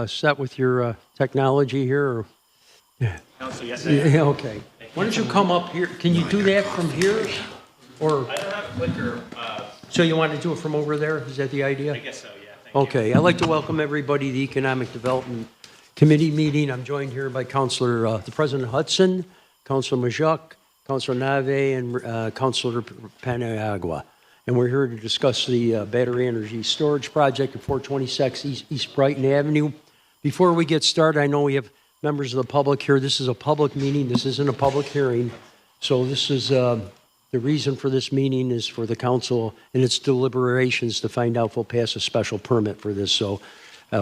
Set with your technology here? Or? Council, yes, Yeah, okay. Why don't you come up here? Can you do that from here? Or I don't have a clicker. so you want to do it from over there? Is that the idea? I guess so, yeah. Thank you. Okay. I'd like to welcome everybody to the Economic Development Committee meeting. I'm joined here by Councilor, the President Hudson, Councilor Majuk, Councilor Nave, and Councilor Paniagua. And we're here to discuss the battery energy storage project at 426 East Brighton Avenue. Before we get started, I know we have members of the public here. This is a public meeting. This isn't a public hearing. So this is the reason for this meeting is for the council and its deliberations to find out if we'll pass a special permit for this. So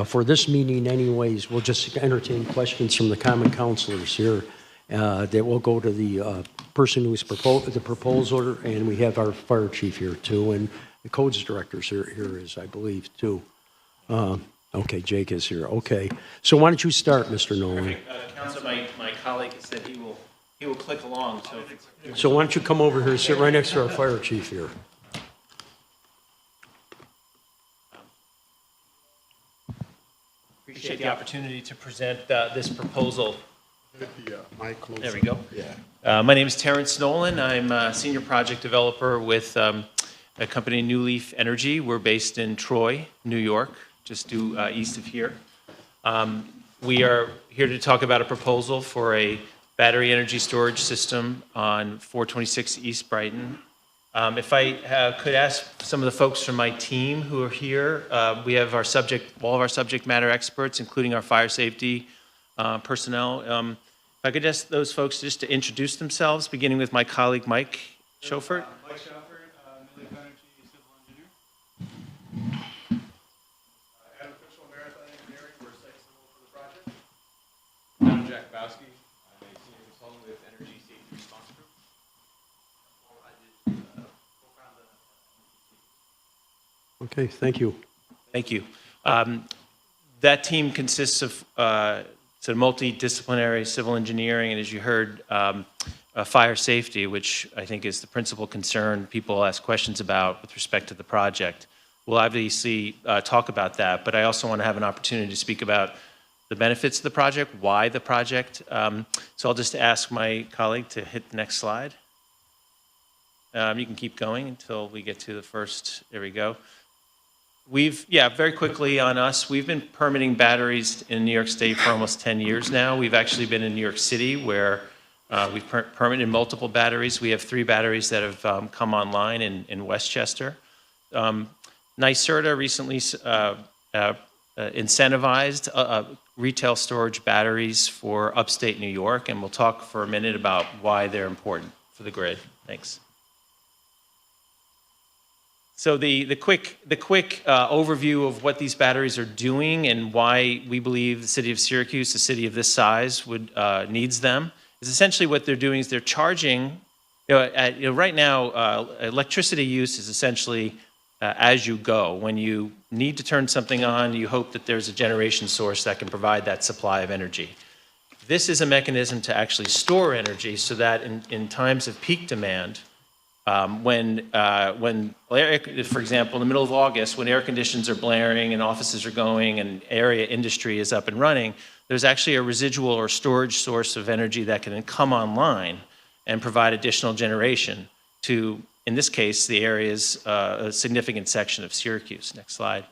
for this meeting anyways, we'll just entertain questions from the common councilors here. That will go to the person who's proposed the proposal, and we have our fire chief here too, and the codes directors here is, I believe, too. Okay, Jake is here. Okay, so why don't you start, Mr. Nolan? Council, my colleague has said he will click along. So why don't you come over here, sit right next to our fire chief here. Appreciate the opportunity to present this proposal. There we go. Yeah. My name is Terrence Nolan. I'm a senior project developer with a company, New Leaf Energy. We're based in Troy, New York, just due east of here. We are here to talk about a proposal for a battery energy storage system on 426 East Brighton. If I could ask some of the folks from my team who are here, we have all of our subject matter experts, including our fire safety personnel. If I could ask those folks just to introduce themselves, beginning with my colleague, Mike Schoffert. Mike Schoffert, New Leaf Energy civil engineer. Adam Fitchell, Marathon Engineering, we're site civil for the project. I'm Jack Bowski, I'm a senior consultant with Energy Safety Response Group. I did co-found the Okay, thank you. Thank you. That team consists of it's a multidisciplinary civil engineering, and as you heard, fire safety, which I think is the principal concern people ask questions about with respect to the project. We'll obviously talk about that, but I also want to have an opportunity to speak about the benefits of the project, why the project. So I'll just ask my colleague to hit the next slide. You can keep going until we get to the first. There we go. Very quickly on us, we've been permitting batteries in New York State for almost 10 years now. We've actually been in New York City where we've permitted multiple batteries. We have 3 batteries that have come online in Westchester. NYSERDA recently incentivized retail storage batteries for upstate New York, and we'll talk for a minute about why they're important for the grid. Thanks. So the quick overview of what these batteries are doing and why we believe the city of Syracuse, a city of this size, needs them is essentially what they're doing is they're charging. Right now, electricity use is essentially as you go. When you need to turn something on, you hope that there's a generation source that can provide that supply of energy. This is a mechanism to actually store energy so that in times of peak demand, when, for example, in the middle of August, when air conditions are blaring and offices are going and area industry is up and running, there's actually a residual or storage source of energy that can come online and provide additional generation to, in this case, the area's a significant section of Syracuse. Next slide.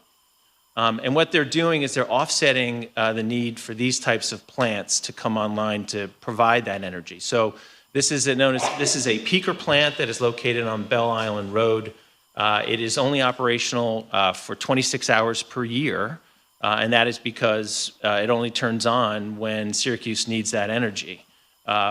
And what they're doing is they're offsetting the need for these types of plants to come online to provide that energy. So this is a peaker plant that is located on Bell Island Road. It is only operational for 26 hours per year, and that is because it only turns on when Syracuse needs that energy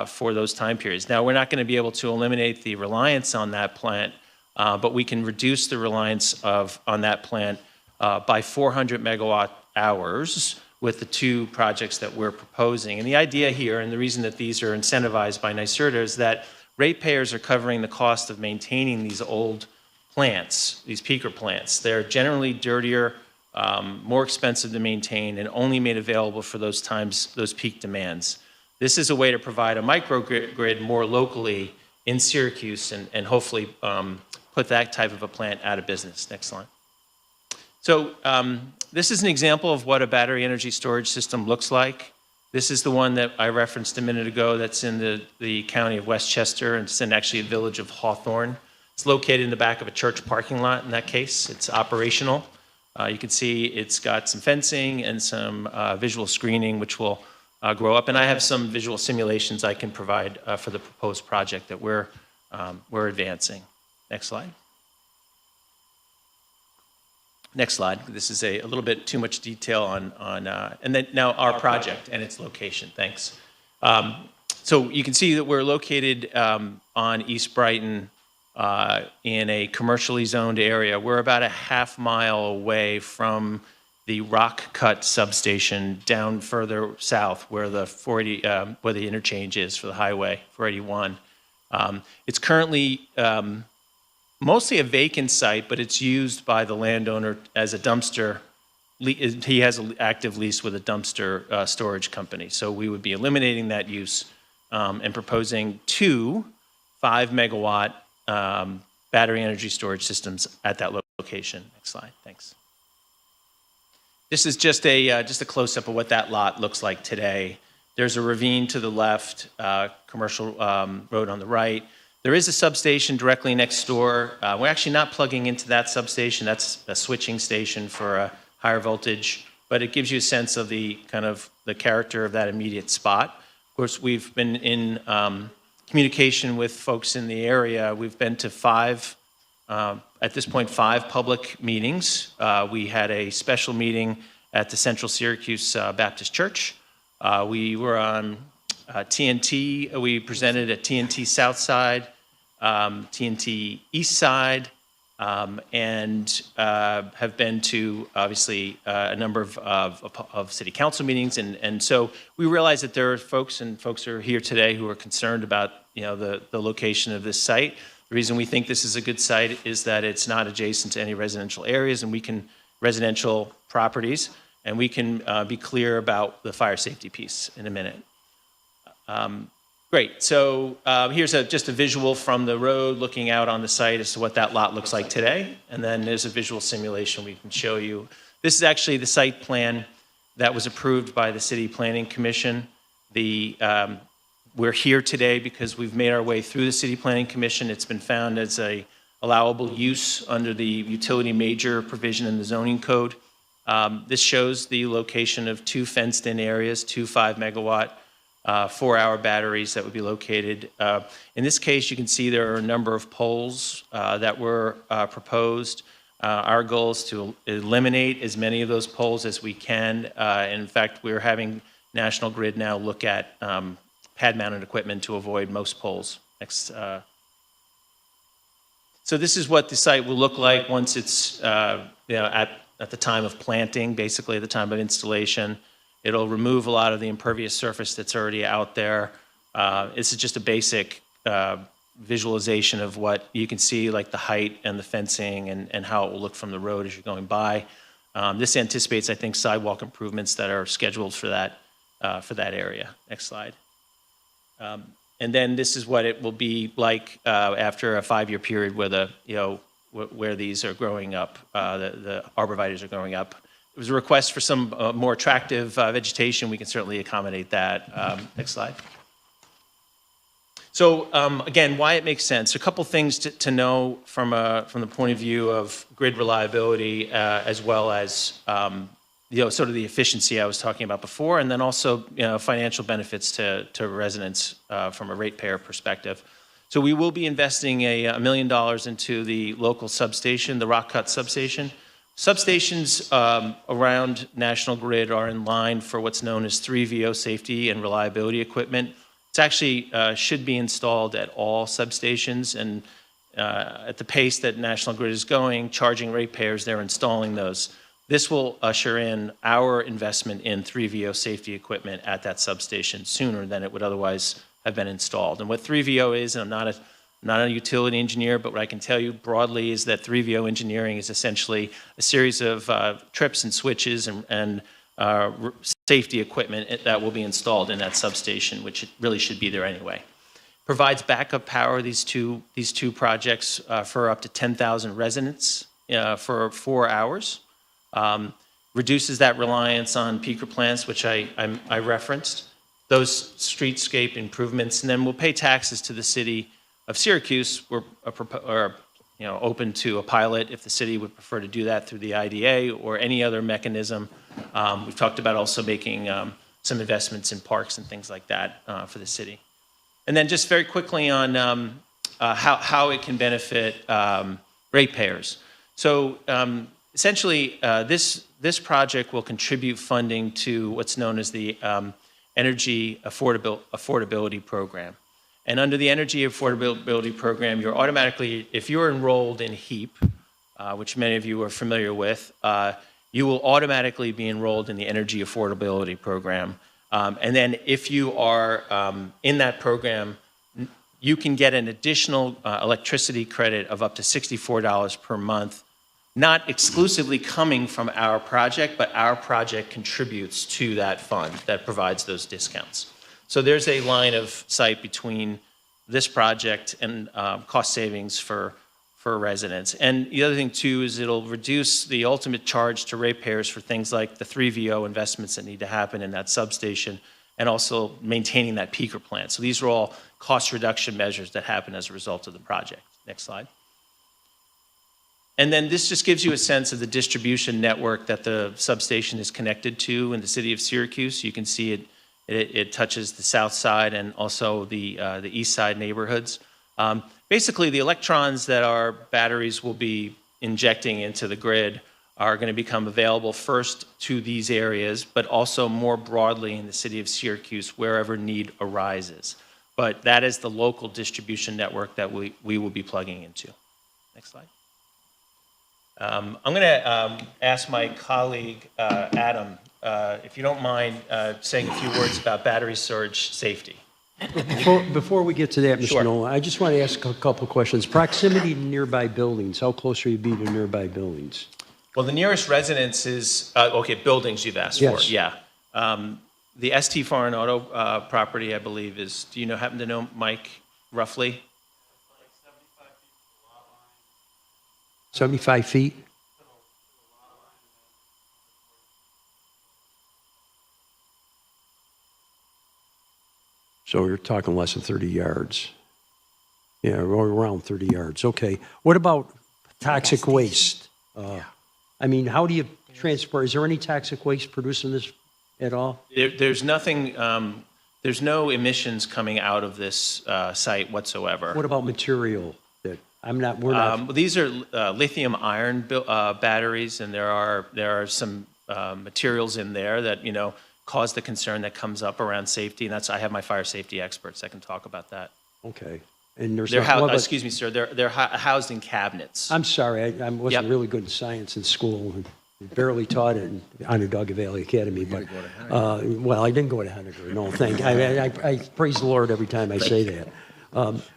for those time periods. Now, we're not going to be able to eliminate the reliance on that plant, but we can reduce the reliance on that plant by 400 megawatt hours with the 2 projects that we're proposing. And the idea here, and the reason that these are incentivized by NYSERDA, is that ratepayers are covering the cost of maintaining these old plants, these peaker plants. They're generally dirtier, more expensive to maintain, and only made available for those times, those peak demands. This is a way to provide a microgrid more locally in Syracuse and hopefully put that type of a plant out of business. Next slide. So this is an example of what a battery energy storage system looks like. This is the one that I referenced a minute ago that's in the county of Westchester, and it's in actually a village of Hawthorne. It's located in the back of a church parking lot in that case. It's operational. You can see it's got some fencing and some visual screening, which will grow up. And I have some visual simulations I can provide for the proposed project that we're advancing. Next slide. Next slide. This is a little bit too much detail on and then now our project and its location. Thanks. So you can see that we're located on East Brighton in a commercially zoned area. We're about a half mile away from the Rock Cut substation down further south where the 480, where the interchange is for the highway 481. It's currently mostly a vacant site, but it's used by the landowner as a dumpster. He has an active lease with a dumpster storage company. So we would be eliminating that use and proposing 2 5-megawatt battery energy storage systems at that location. Next slide, thanks. This is just a close-up of what that lot looks like today. There's a ravine to the left, commercial road on the right. There is a substation directly next door. We're actually not plugging into that substation. That's a switching station for a higher voltage, but it gives you a sense of the kind of the character of that immediate spot. Of course, we've been in communication with folks in the area. We've been to 5, at this point, 5 public meetings. We had a special meeting at the Central Syracuse Baptist Church. We were on TNT. We presented at TNT South Side, TNT East Side, and have been to obviously a number of city council meetings, and so we realize that there are folks are here today who are concerned about the location of this site. The reason we think this is a good site is that it's not adjacent to any residential areas, and residential properties, and we can be clear about the fire safety piece in a minute. Great, so here's just a visual from the road looking out on the site as to what that lot looks like today, and then there's a visual simulation we can show you. This is actually the site plan that was approved by the City Planning Commission. We're here today because we've made our way through the City Planning Commission. It's been found as a allowable use under the utility major provision in the zoning code. This shows the location of 2 fenced-in areas, 2 5-megawatt 4-hour batteries that would be located. In this case, you can see there are a number of poles that were proposed. Our goal is to eliminate as many of those poles as we can. In fact, we're having National Grid now look at pad-mounted equipment to avoid most poles. Next. So this is what the site will look like once it's at the time of planting, basically at the time of installation. It'll remove a lot of the impervious surface that's already out there. This is just a basic visualization of what you can see, like the height and the fencing and how it will look from the road as you're going by. This anticipates, I think, sidewalk improvements that are scheduled for that area. Next slide. And then this is what it will be like after a 5-year period where these are growing up, the arborvitaes are growing up. It was a request for some more attractive vegetation. We can certainly accommodate that. Next slide. So again, why it makes sense. A couple things to know from the point of view of grid reliability, as well as sort of the efficiency I was talking about before, and then also financial benefits to residents from a ratepayer perspective. So we will be investing $1 million into the local substation, the Rock Cut substation. Substations around National Grid are in line for what's known as 3VO safety and reliability equipment. It's actually should be installed at all substations, and at the pace that National Grid is going, charging ratepayers, they're installing those. This will usher in our investment in 3VO safety equipment at that substation sooner than it would otherwise have been installed. And what 3VO is, and I'm not a utility engineer, but what I can tell you broadly is that 3VO engineering is essentially a series of trips and switches and safety equipment that will be installed in that substation, which really should be there anyway. Provides backup power, these two projects, for up to 10,000 residents for 4 hours. reduces that reliance on peaker plants, which I referenced, those streetscape improvements, and then we'll pay taxes to the city of Syracuse. We're open to a pilot if the city would prefer to do that through the IDA or any other mechanism. We've talked about also making some investments in parks and things like that for the city. And then just very quickly on how it can benefit ratepayers. So essentially, this project will contribute funding to what's known as the Energy Affordability Program. And under the Energy Affordability Program, you're automatically, if you're enrolled in HEAP, which many of you are familiar with, you will automatically be enrolled in the Energy Affordability Program. And then if you are in that program, you can get an additional electricity credit of up to $64 per month, not exclusively coming from our project, but our project contributes to that fund that provides those discounts. So there's a line of sight between this project and cost savings for residents. And the other thing too is it'll reduce the ultimate charge to ratepayers for things like the 3VO investments that need to happen in that substation and also maintaining that peaker plant. So these are all cost reduction measures that happen as a result of the project. Next slide. And then this just gives you a sense of the distribution network that the substation is connected to in the city of Syracuse. You can see it touches the south side and also the east side neighborhoods. Basically, the electrons that our batteries will be injecting into the grid are going to become available first to these areas, but also more broadly in the city of Syracuse, wherever need arises. But that is the local distribution network that we will be plugging into. Next slide. I'm going to ask my colleague, Adam, if you don't mind saying a few words about battery storage safety. Before we get to that, Mr. Sure. Nolan, I just want to ask a couple of questions. Proximity to nearby buildings, how close are you be to nearby buildings? Well, the nearest residence is, buildings you've asked Yes. for, yeah. The ST Foreign Auto property, I believe, is, do you happen to know, Mike, roughly? 75 feet? So you're talking less than 30 yards. Yeah, or around 30 yards. Okay. What about toxic waste? I mean, how do you transport? Is there any toxic waste produced in this at all? There's nothing, there's no emissions coming out of this site whatsoever. What about material? That we're not. These are lithium iron batteries, and there are some materials in there that, cause the concern that comes up around safety, and I have my fire safety experts that can talk about that. Okay. And there's excuse me, sir, they're housed in cabinets. I'm sorry, I wasn't really good in science in school. And barely taught it in Onondaga Valley Academy, but well, I didn't go to Henniker. No, I praise the Lord every time I say that.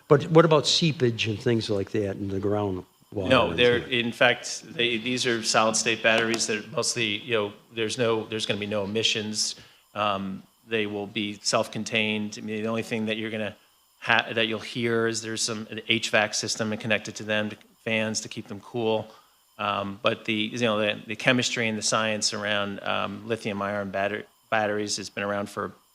But what about seepage and things like that in the groundwater? No, in fact, these are solid state batteries that mostly, there's going to be no emissions. They will be self-contained. I mean, the only thing that that you'll hear is there's an HVAC system connected to them, fans to keep them cool. But the chemistry and the science around lithium ion batteries has been around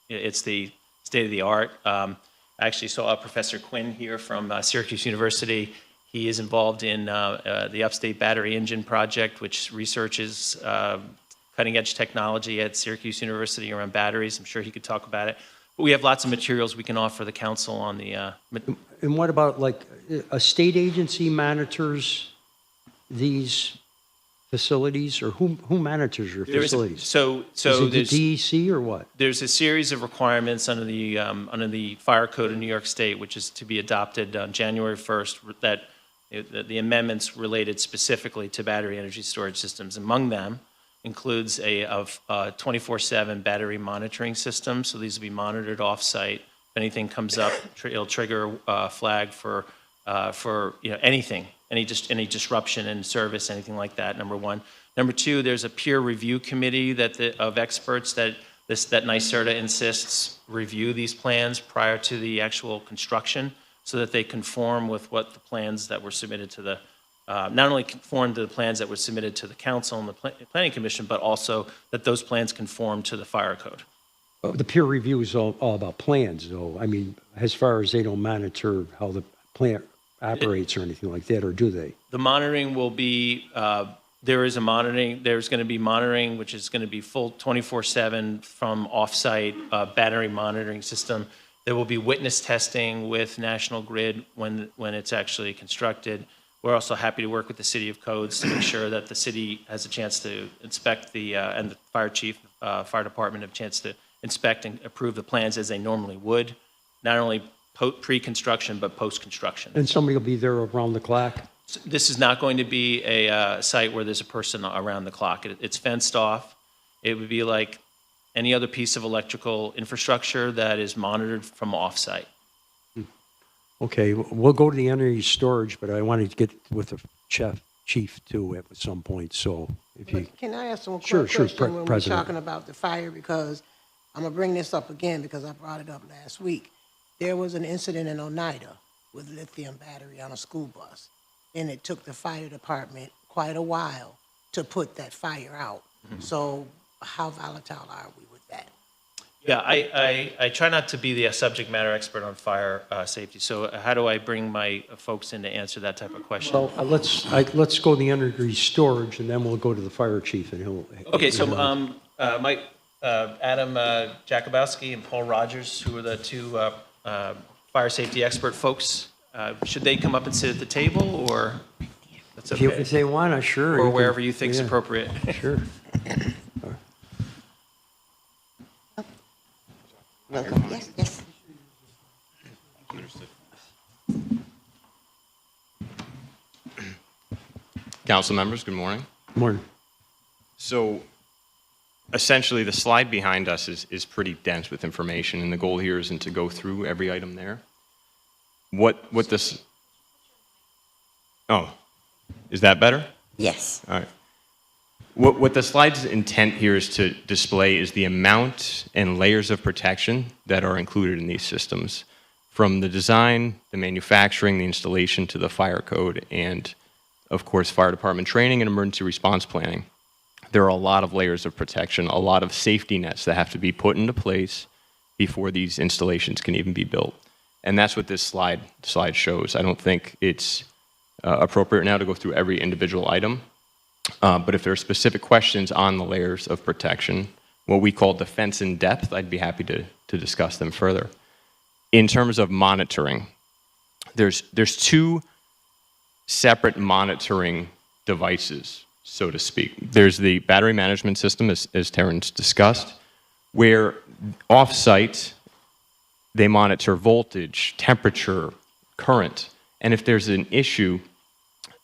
it's the state of the art. I actually saw Professor Quinn here from Syracuse University. He is involved in the Upstate Battery Engine Project, which researches cutting edge technology at Syracuse University around batteries. I'm sure he could talk about it. But we have lots of materials we can offer the council on the... And what about, like, a state agency monitors these facilities, or who monitors your facilities? Is it the DEC or what? There's a series of requirements under the Fire Code of New York State, which is to be adopted on January 1st, that the amendments related specifically to battery energy storage systems. Among them includes a 24/7 battery monitoring system. So these will be monitored off-site. If anything comes up, it'll trigger a flag for anything, any disruption in service, anything like that. Number one. Number two, there's a peer review committee of experts that NYSERDA insists review these plans prior to the actual construction, so that they conform with what the plans that were submitted to the not only conform to the plans that were submitted to the council and the planning commission, but also that those plans conform to the fire code. The peer review is all about plans, though. I mean, as far as they don't monitor how the plant operates or anything like that, or do they? The monitoring will be, there's going to be monitoring, which is going to be full 24/7 from off-site battery monitoring system. There will be witness testing with National Grid when it's actually constructed. We're also happy to work with the City of Codes to make sure that the city has a chance to inspect and the fire chief, fire department have a chance to inspect and approve the plans as they normally would, not only pre-construction, but post-construction. And somebody will be there around the clock? This is not going to be a site where there's a person around the clock. It's fenced off. It would be like any other piece of electrical infrastructure that is monitored from off-site. Okay, we'll go to the energy storage, but I wanted to get with the chief too at some point, so if you... But can I ask one Sure, quick sure, question when we're President. talking about the fire? Because I'm going to bring this up again because I brought it up last week. There was an incident in Oneida with lithium battery on a school bus, and it took the fire department quite a while to put that fire out. So how volatile are we with that? Yeah, I try not to be the subject matter expert on fire safety, so how do I bring my folks in to answer that type of question? Well, let's go to the energy storage, and then we'll go to the fire chief, and he'll... Okay, so Mike, Adam Jakubowski and Paul Rogers, who are the two fire safety expert folks, should they come up and sit at the table, or that's okay? If they want to, sure. Or can- wherever you think is yeah, appropriate. Sure. Welcome. Yes, yes. Council members, good morning. Morning. So essentially, the slide behind us is pretty dense with information, and the goal here isn't to go through every item there. What this... Oh, is that better? Yes. All right. What the slide's intent here is to display is the amount and layers of protection that are included in these systems, from the design, the manufacturing, the installation, to the fire code, and, of course, fire department training and emergency response planning. There are a lot of layers of protection, a lot of safety nets that have to be put into place before these installations can even be built. And that's what this slide shows. I don't think it's appropriate now to go through every individual item. But if there are specific questions on the layers of protection, what we call defense in depth, I'd be happy to discuss them further. In terms of monitoring, there's two separate monitoring devices, so to speak. There's the battery management system, as Terrence discussed, where off-site, they monitor voltage, temperature, current, and if there's an issue,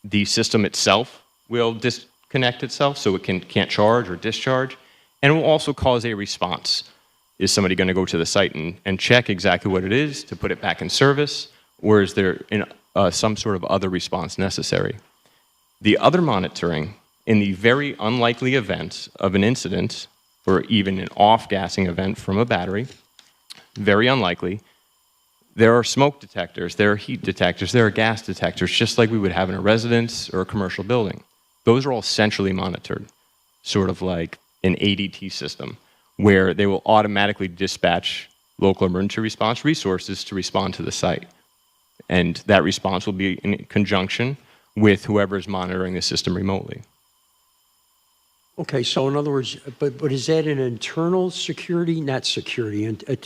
the system itself will disconnect itself so it can't charge or discharge, and it will also cause a response. Is somebody going to go to the site and check exactly what it is to put it back in service, or is there some sort of other response necessary? The other monitoring, in the very unlikely event of an incident or even an off-gassing event from a battery, very unlikely, there are smoke detectors, there are heat detectors, there are gas detectors, just like we would have in a residence or a commercial building. Those are all centrally monitored, sort of like an ADT system, where they will automatically dispatch local emergency response resources to respond to the site. And that response will be in conjunction with whoever is monitoring the system remotely. Okay, so in other words, but is that an internal security, not security,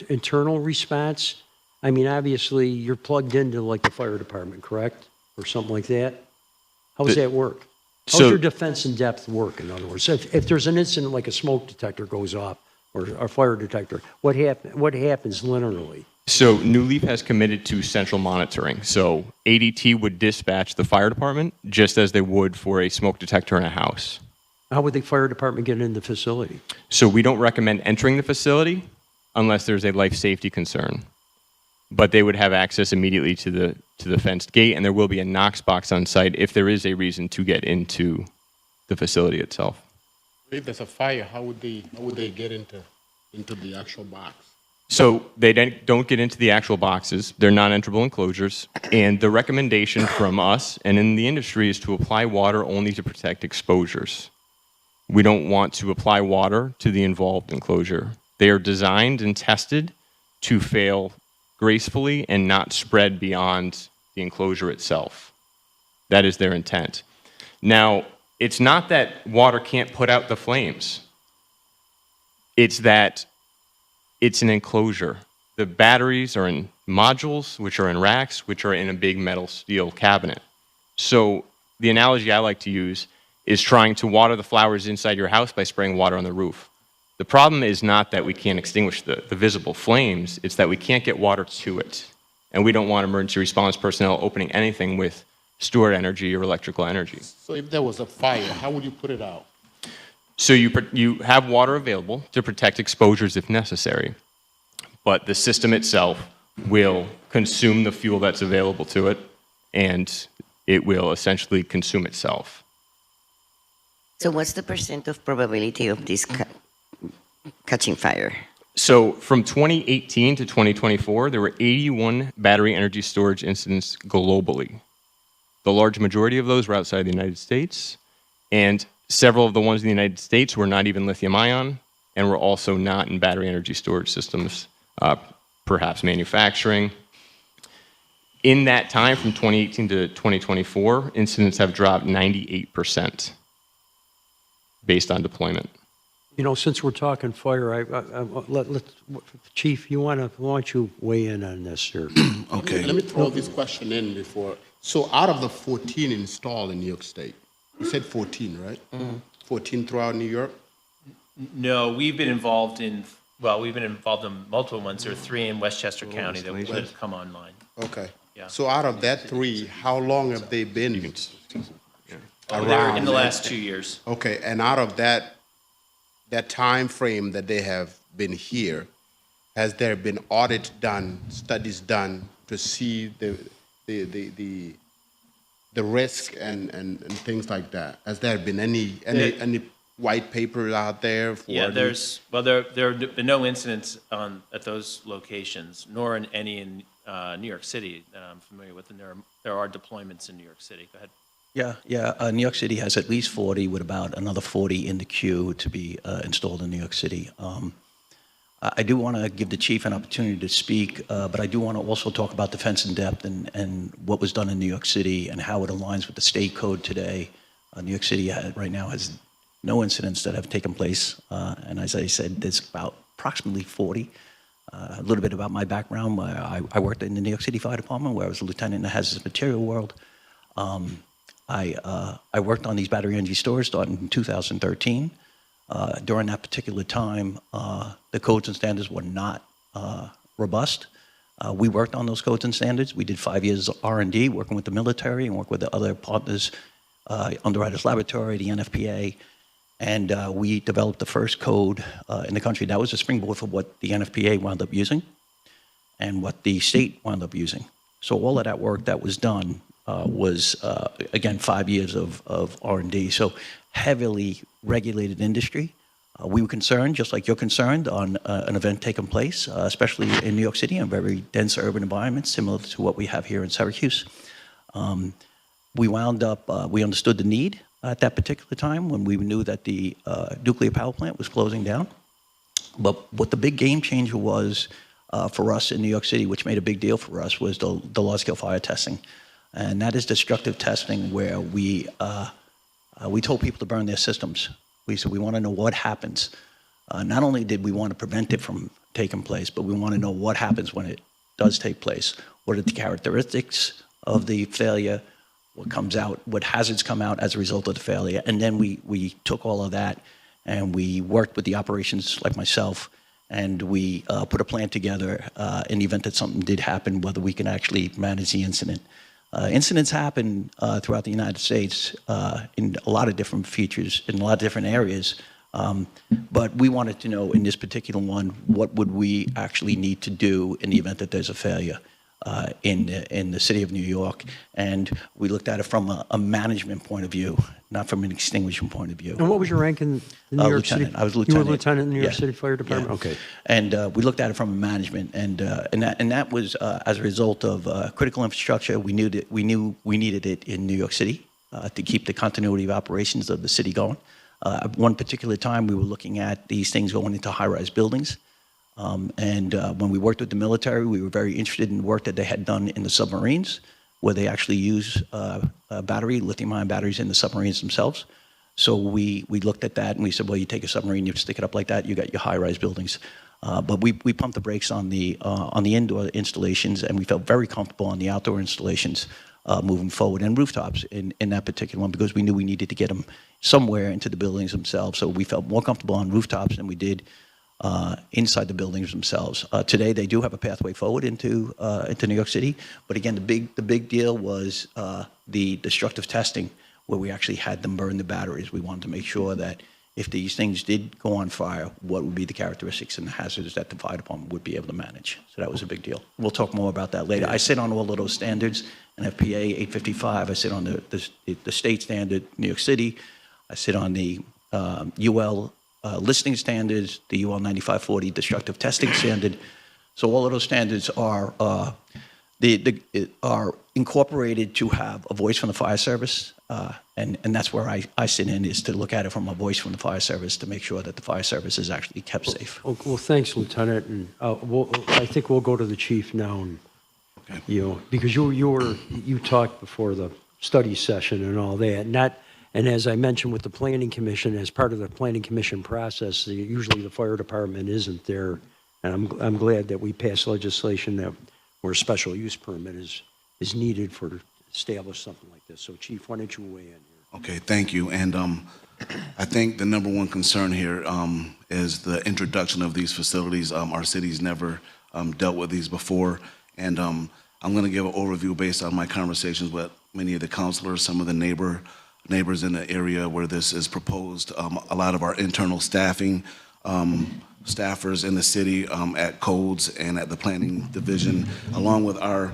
internal response? I mean, obviously, you're plugged into like the fire department, correct? Or something like that? How does that work? How does your defense in depth work, in other words? If there's an incident like a smoke detector goes off, or a fire detector, what happens linearly? So New Leaf has committed to central monitoring. So ADT would dispatch the fire department just as they would for a smoke detector in a house. How would the fire department get in the facility? So we don't recommend entering the facility unless there's a life safety concern. But they would have access immediately to the fenced gate, and there will be a Knox box on site if there is a reason to get into the facility itself. If there's a fire, how would they get into the actual box? So they don't get into the actual boxes. They're non-enterable enclosures. And the recommendation from us and in the industry is to apply water only to protect exposures. We don't want to apply water to the involved enclosure. They are designed and tested to fail gracefully and not spread beyond the enclosure itself. That is their intent. Now, it's not that water can't put out the flames. It's that it's an enclosure. The batteries are in modules, which are in racks, which are in a big metal steel cabinet. So the analogy I like to use is trying to water the flowers inside your house by spraying water on the roof. The problem is not that we can't extinguish the visible flames, it's that we can't get water to it. And we don't want emergency response personnel opening anything with stored energy or electrical energy. So if there was a fire, how would you put it out? So you have water available to protect exposures if necessary, but the system itself will consume the fuel that's available to it, and it will essentially consume itself. So what's the % of probability of this catching fire? So from 2018 to 2024, there were 81 battery energy storage incidents globally. The large majority of those were outside the United States, and several of the ones in the United States were not even lithium-ion and were also not in battery energy storage systems, perhaps manufacturing. In that time, from 2018 to 2024, incidents have dropped 98% based on deployment. You know, since we're talking fire, Chief, why don't you weigh in on this here? Okay. Let me throw this question in before. So out of the 14 installed in New York State, you said 14, right? 14 throughout New York? No, we've been involved in multiple ones. There are 3 in Westchester County that have come online. Okay. Yeah. So out of that 3, how long have they been They're in the last 2 years. Okay, and out of that time frame that they have been here, has there been audits done, studies done to see the risk and things like that? Has there been any white papers out there for? Yeah, there have been no incidents at those locations, nor in any in New York City that I'm familiar with, and there are deployments in New York City. Go ahead. Yeah. New York City has at least 40, with about another 40 in the queue to be installed in New York City. I do want to give the chief an opportunity to speak, but I do want to also talk about defense in depth and what was done in New York City and how it aligns with the state code today. New York City right now has no incidents that have taken place, and as I said, there's about approximately 40. A little bit about my background. I worked in the New York City Fire Department, where I was a lieutenant in the hazardous material world. I worked on these battery energy stores starting in 2013. During that particular time, the codes and standards were not robust. We worked on those codes and standards. We did 5 years of R&D, working with the military and work with the other partners, Underwriters Laboratory, the NFPA, and we developed the first code in the country. That was a springboard for what the NFPA wound up using and what the state wound up using. So all of that work that was done was, again, 5 years of R&D. So heavily regulated industry. We were concerned, just like you're concerned, on an event taking place, especially in New York City, in a very dense urban environment, similar to what we have here in Syracuse. We wound up, we understood the need at that particular time when we knew that the nuclear power plant was closing down. But what the big game changer was for us in New York City, which made a big deal for us, was the large-scale fire testing. And that is destructive testing, where we told people to burn their systems. We said, we want to know what happens. Not only did we want to prevent it from taking place, but we want to know what happens when it does take place. What are the characteristics of the failure? What comes out? What hazards come out as a result of the failure? And then we took all of that and we worked with the operations, like myself, and we put a plan together in the event that something did happen, whether we can actually manage the incident. Incidents happen throughout the United States in a lot of different features, in a lot of different areas. But we wanted to know in this particular one, what would we actually need to do in the event that there's a failure? in the city of New York, and we looked at it from a management point of view, not from an extinguishment point of view. And what was your rank in the New York City? Lieutenant. I was You lieutenant. were lieutenant in the New York Yeah. City Fire Department? Yeah. Okay. And we looked at it from a management, and that was as a result of critical infrastructure. We knew that we needed it in New York City to keep the continuity of operations of the city going. At one particular time, we were looking at these things going into high-rise buildings. And when we worked with the military, we were very interested in the work that they had done in the submarines, where they actually use lithium-ion batteries in the submarines themselves. So we looked at that and we said, well, you take a submarine, you stick it up like that, you got your high-rise buildings. But we pumped the brakes on the indoor installations, and we felt very comfortable on the outdoor installations moving forward, and rooftops in that particular one, because we knew we needed to get them somewhere into the buildings themselves. So we felt more comfortable on rooftops than we did inside the buildings themselves. Today, they do have a pathway forward into New York City, but again, the big deal was the destructive testing, where we actually had them burn the batteries. We wanted to make sure that if these things did go on fire, what would be the characteristics and the hazards that the fire department would be able to manage. So that was a big deal. We'll talk more about that later. I sit on all of those standards, NFPA 855. I sit on the state standard, New York City. I sit on the UL listing standards, the UL 9540 destructive testing standard. So all of those standards are are incorporated to have a voice from the fire service, and that's where I sit in, is to look at it from a voice from the fire service to make sure that the fire service is actually kept safe. Well, thanks, Lieutenant. And I think we'll go to the chief now, and because you talked before the study session and all that, and as I mentioned with the Planning Commission, as part of the Planning Commission process, usually the fire department isn't there, and I'm glad that we passed legislation that where a special use permit is needed to establish something like this. So, Chief, why don't you weigh in here? Okay, thank you. And I think the number one concern here is the introduction of these facilities. Our city's never dealt with these before, and I'm going to give an overview based on my conversations with many of the counselors, some of the neighbors in the area where this is proposed. A lot of our internal staffing, staffers in the city at codes and at the planning division, along with our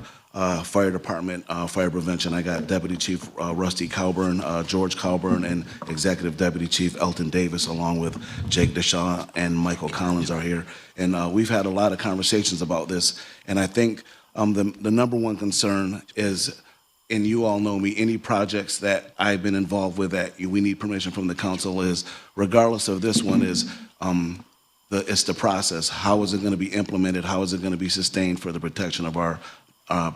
fire department, fire prevention. I got Deputy Chief Rusty Cowburn, George Cowburn, and Executive Deputy Chief Elton Davis, along with Jake Deshaw and Michael Collins are here. And we've had a lot of conversations about this. And I think the number one concern is, and you all know me, any projects that I've been involved with that we need permission from the council is, regardless of this one, is it's the process. How is it going to be implemented? How is it going to be sustained for the protection of our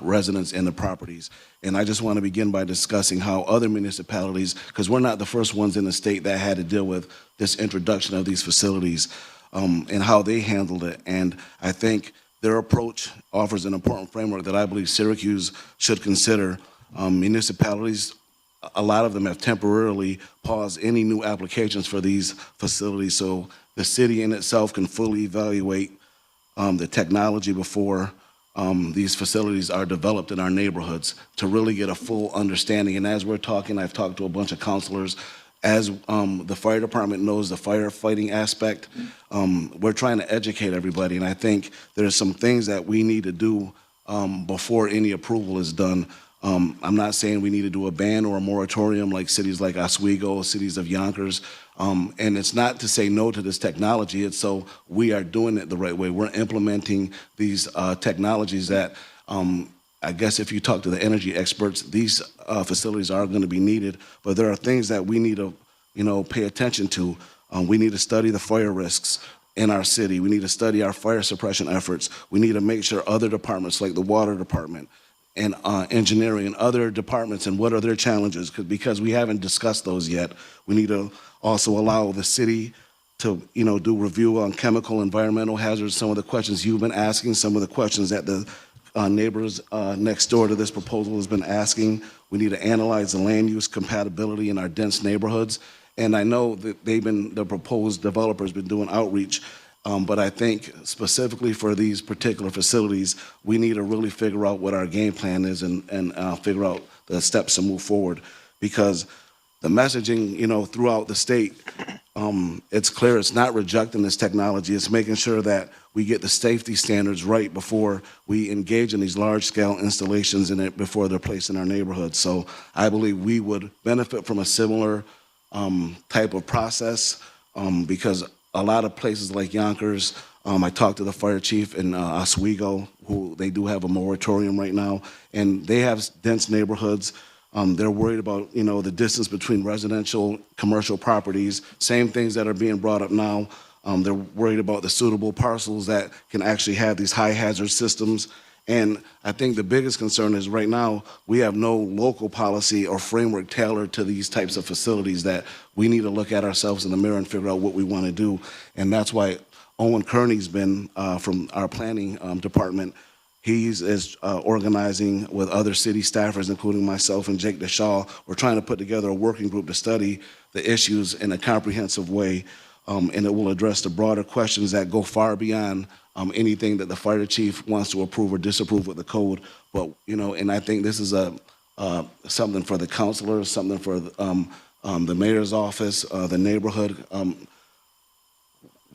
residents and the properties? And I just want to begin by discussing how other municipalities, because we're not the first ones in the state that had to deal with this introduction of these facilities, and how they handled it. And I think their approach offers an important framework that I believe Syracuse should consider. Municipalities, a lot of them have temporarily paused any new applications for these facilities, so the city in itself can fully evaluate the technology before these facilities are developed in our neighborhoods, to really get a full understanding. And as we're talking, I've talked to a bunch of counselors. As the fire department knows the firefighting aspect, we're trying to educate everybody. And I think there's some things that we need to do before any approval is done. I'm not saying we need to do a ban or a moratorium like cities like Oswego, cities of Yonkers. And it's not to say no to this technology. It's so we are doing it the right way. We're implementing these technologies that, I guess if you talk to the energy experts, these facilities are going to be needed. But there are things that we need to, pay attention to. We need to study the fire risks in our city. We need to study our fire suppression efforts. We need to make sure other departments like the water department and engineering and other departments, and what are their challenges, because we haven't discussed those yet. We need to also allow the city to do review on chemical, environmental hazards, some of the questions you've been asking, some of the questions that the neighbors next door to this proposal has been asking. We need to analyze the land use compatibility in our dense neighborhoods. And I know that the proposed developer's been doing outreach, but I think specifically for these particular facilities, we need to really figure out what our game plan is and figure out the steps to move forward. Because the messaging, throughout the state it's clear it's not rejecting this technology. It's making sure that we get the safety standards right before we engage in these large-scale installations in it before they're placed in our neighborhoods. So I believe we would benefit from a similar type of process because a lot of places like Yonkers, I talked to the fire chief in Oswego, who they do have a moratorium right now, and they have dense neighborhoods. They're worried about, the distance between residential, commercial properties, same things that are being brought up now. They're worried about the suitable parcels that can actually have these high hazard systems. And I think the biggest concern is right now, we have no local policy or framework tailored to these types of facilities that we need to look at ourselves in the mirror and figure out what we want to do. And that's why Owen Kearney's been, from our planning department, he's organizing with other city staffers, including myself and Jake DeShaw. We're trying to put together a working group to study the issues in a comprehensive way, and it will address the broader questions that go far beyond anything that the fire chief wants to approve or disapprove with the code. But, and I think this is something for the councilors, something for the mayor's office, the neighborhood.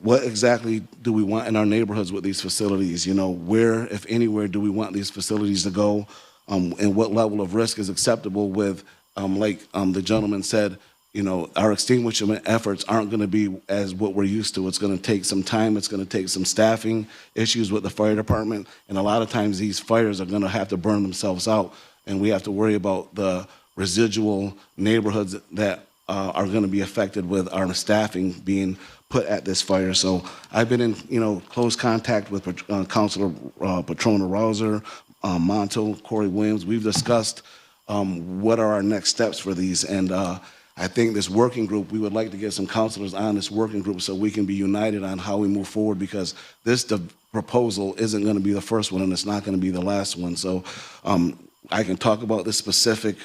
What exactly do we want in our neighborhoods with these facilities? Where, if anywhere, do we want these facilities to go? And what level of risk is acceptable with, like the gentleman said, our extinguishment efforts aren't going to be as what we're used to. It's going to take some time. It's going to take some staffing issues with the fire department. And a lot of times these fires are going to have to burn themselves out. And we have to worry about the residual neighborhoods that are going to be affected with our staffing being put at this fire. So I've been in, close contact with Councilor Patrona Rouser, Monto, Corey Williams. We've discussed what are our next steps for these. And I think this working group, we would like to get some councilors on this working group so we can be united on how we move forward, because this proposal isn't going to be the first one and it's not going to be the last one. So I can talk about this specific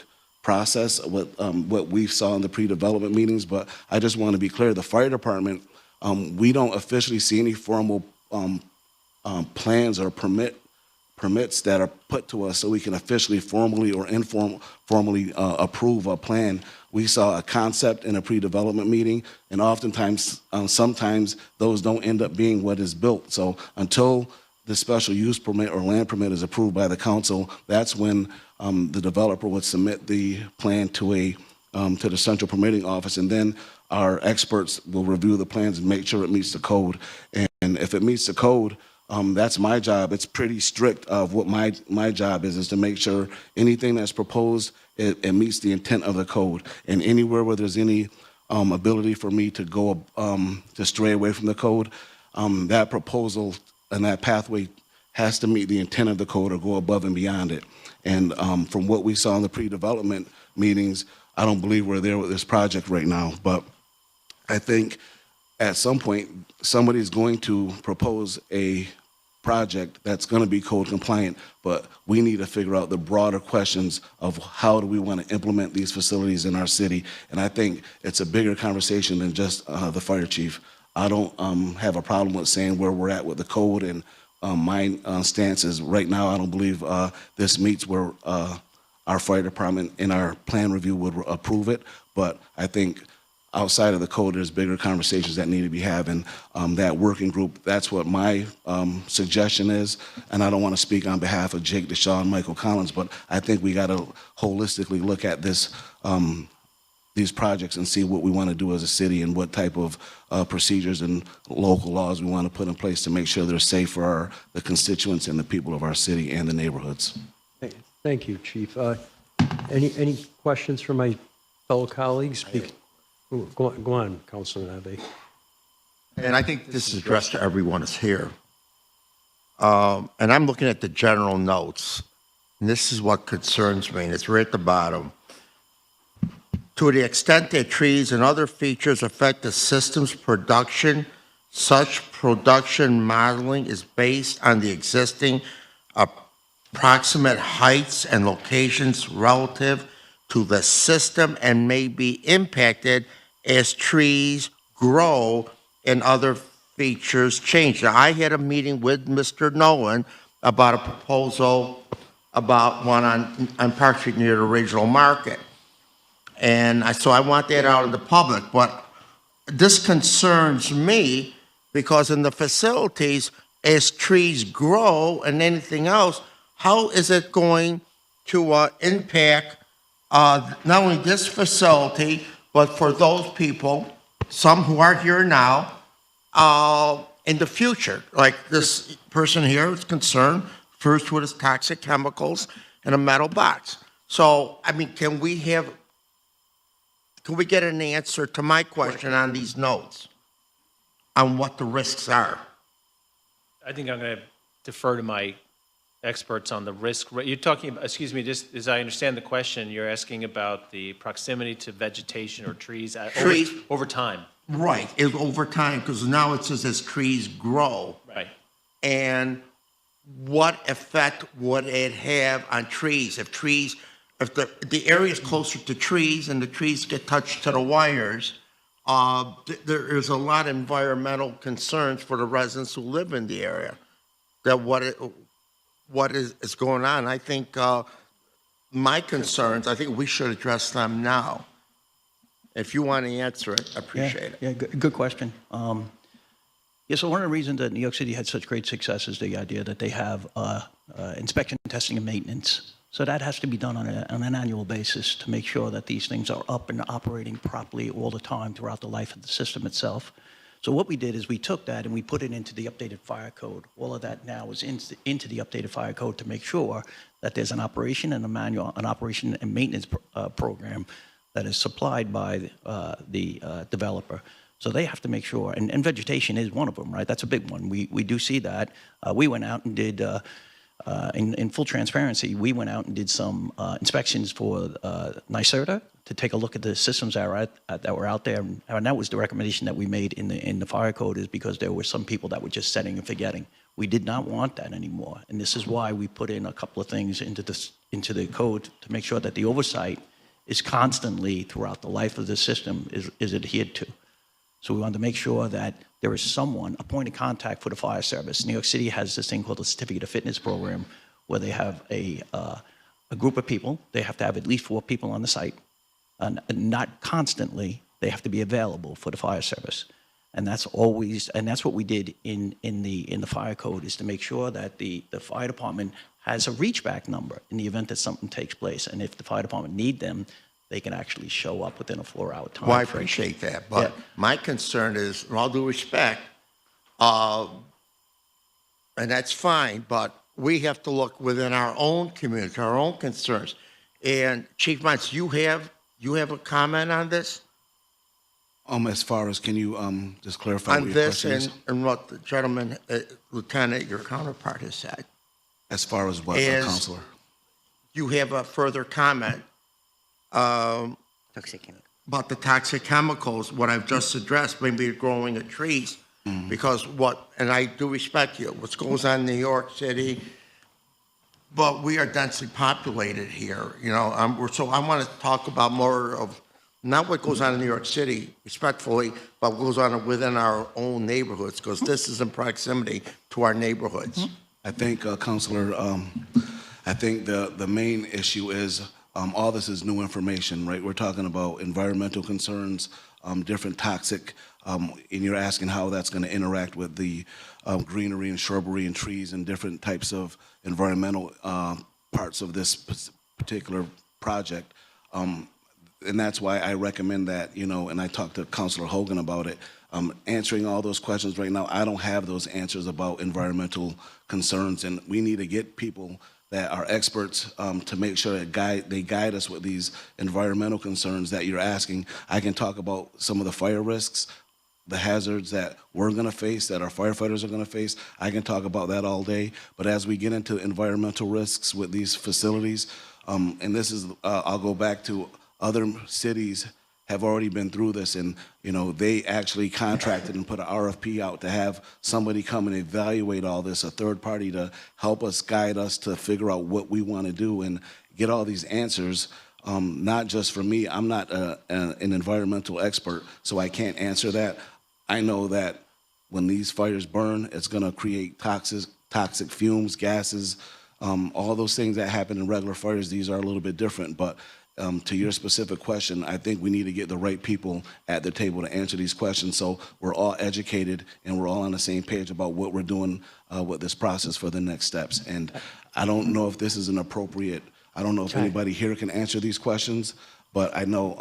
process, what we saw in the pre-development meetings, but I just want to be clear, the fire department, we don't officially see any formal plans or permits that are put to us so we can officially, formally or informally approve a plan. We saw a concept in a pre-development meeting, and oftentimes, sometimes those don't end up being what is built. So until the special use permit or land permit is approved by the council, that's when the developer would submit the plan to the central permitting office, and then our experts will review the plans and make sure it meets the code. And if it meets the code, that's my job. It's pretty strict of what my job is to make sure anything that's proposed, it meets the intent of the code. And anywhere where there's any ability for me to go to stray away from the code, that proposal and that pathway has to meet the intent of the code or go above and beyond it. And from what we saw in the pre-development meetings, I don't believe we're there with this project right now. But I think at some point, somebody's going to propose a project that's going to be code compliant, but we need to figure out the broader questions of how do we want to implement these facilities in our city. And I think it's a bigger conversation than just the fire chief. I don't have a problem with saying where we're at with the code, and my stance is right now I don't believe this meets where our fire department in our plan review would approve it, but I think outside of the code, there's bigger conversations that need to be having. That working group, that's what my suggestion is. And I don't want to speak on behalf of Jake DeShaw and Michael Collins, but I think we got to holistically look at this, these projects and see what we want to do as a city and what type of procedures and local laws we want to put in place to make sure they're safe for the constituents and the people of our city and the neighborhoods. Thank you, Chief. Any questions from my fellow colleagues? Go on, Councilor Nave. And I think this is addressed to everyone that's here. And I'm looking at the general notes, and this is what concerns me, and it's right at the bottom. To the extent that trees and other features affect the system's production, such production modeling is based on the existing approximate heights and locations relative to the system and may be impacted as trees grow and other features change. Now, I had a meeting with Mr. Nolan about a proposal about one on Park Street near the regional market. And so I want that out in the public, but this concerns me because in the facilities, as trees grow and anything else, how is it going to impact not only this facility, but for those people, some who are here now, in the future? Like this person here is concerned first with his toxic chemicals in a metal box. So, I mean, can we get an answer to my question on these notes? On what the risks are? I think I'm going to defer to my experts on the risk. You're talking about, excuse me, just as I understand the question, you're asking about the proximity to vegetation or trees over time. Right, over time, because now it says as trees grow. Right. And what effect would it have on trees? If the area is closer to trees and the trees get touched to the wires, there is a lot of environmental concerns for the residents who live in the area. That what is going on. I think my concerns, I think we should address them now. If you want to answer it, I appreciate it. Yeah, good question. Yeah, so one of the reasons that New York City had such great success is the idea that they have inspection, testing, and maintenance. So that has to be done on an annual basis to make sure that these things are up and operating properly all the time throughout the life of the system itself. So what we did is we took that and we put it into the updated fire code. All of that now is into the updated fire code to make sure that there's an operation and a manual, an operation and maintenance program that is supplied by the developer. So they have to make sure, and vegetation is one of them, right? That's a big one. We do see that. We went out and did, in full transparency, we went out and did some inspections for NYSERDA to take a look at the systems that were out there. And that was the recommendation that we made in the fire code, is because there were some people that were just setting and forgetting. We did not want that anymore. And this is why we put in a couple of things into the code to make sure that the oversight is constantly throughout the life of the system is adhered to. So we wanted to make sure that there is someone, a point of contact for the fire service. New York City has this thing called the Certificate of Fitness program, where they have a group of people. They have to have at least 4 people on the site, and not constantly. They have to be available for the fire service, and that's what we did in the fire code, is to make sure that the fire department has a reach back number in the event that something takes place, and if the fire department need them, they can actually show up within a 4-hour time. Well, I appreciate that, but my concern is, in all due respect, and that's fine, but we have to look within our own community, our own concerns. And Chief Mines, you have a comment on this? As far as, can you just clarify what On your this question is? and what the gentleman, Lieutenant, your counterpart has said? As far as what, Counselor? You have a further comment Toxic chemical. about the toxic chemicals, what I've just addressed, maybe growing of trees, because and I do respect you, what goes on in New York City, but we are densely populated here, you know, so I want to talk about more of, not what goes on in New York City, respectfully, but what goes on within our own neighborhoods, because this is in proximity to our neighborhoods. I think, Counselor, I think the main issue is all this is new information, right? We're talking about environmental concerns, different toxic, and you're asking how that's going to interact with the greenery and shrubbery and trees and different types of environmental parts of this particular project. And that's why I recommend that, you know, and I talked to Councilor Hogan about it, answering all those questions right now. I don't have those answers about environmental concerns, and we need to get people that are experts to make sure that they guide us with these environmental concerns that you're asking. I can talk about some of the fire risks, the hazards that we're gonna face, that our firefighters are gonna face. I can talk about that all day, but as we get into environmental risks with these facilities, and this is, I'll go back to other cities have already been through this, and you know, they actually contracted and put an RFP out to have somebody come and evaluate all this, a third party to help us, guide us to figure out what we want to do and get all these answers. Not just for me, I'm not an environmental expert, so I can't answer that. I know that when these fires burn, it's going to create toxic fumes, gases, all those things that happen in regular fires. These are a little bit different, but to your specific question, I think we need to get the right people at the table to answer these questions so we're all educated and we're all on the same page about what we're doing with this process for the next steps. And I don't know if this is an appropriate, I don't know if anybody here can answer these questions, but I know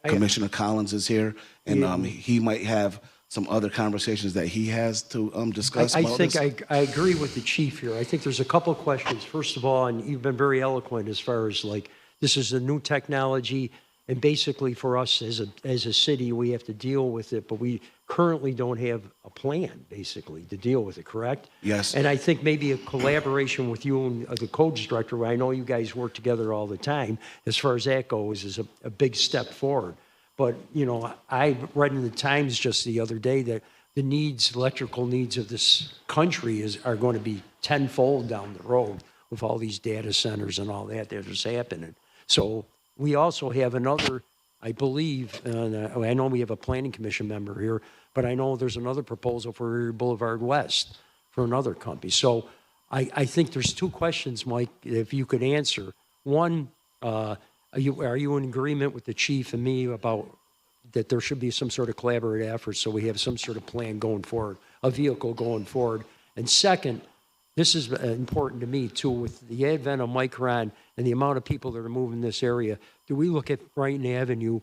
Commissioner Collins is here, and he might have some other conversations that he has to discuss I about think this. I agree with the chief here. I think there's a couple of questions. First of all, and you've been very eloquent as far as like, this is a new technology, and basically for us as a city, we have to deal with it, but we currently don't have a plan, basically, to deal with it, correct? Yes. And I think maybe a collaboration with you and the codes director, where I know you guys work together all the time, as far as that goes, is a big step forward. But, you know, I read in the Times just the other day that the needs, electrical needs of this country are going to be tenfold down the road with all these data centers and all that is happening. So we also have another, I believe, I know we have a planning commission member here, but I know there's another proposal for Erie Boulevard West for another company. So I think there's two questions, Mike, if you could answer. One, are you in agreement with the chief and me about that there should be some sort of collaborative effort so we have some sort of plan going forward, a vehicle going forward? And second, this is important to me too, with the advent of Micron and the amount of people that are moving this area, do we look at Brighton Avenue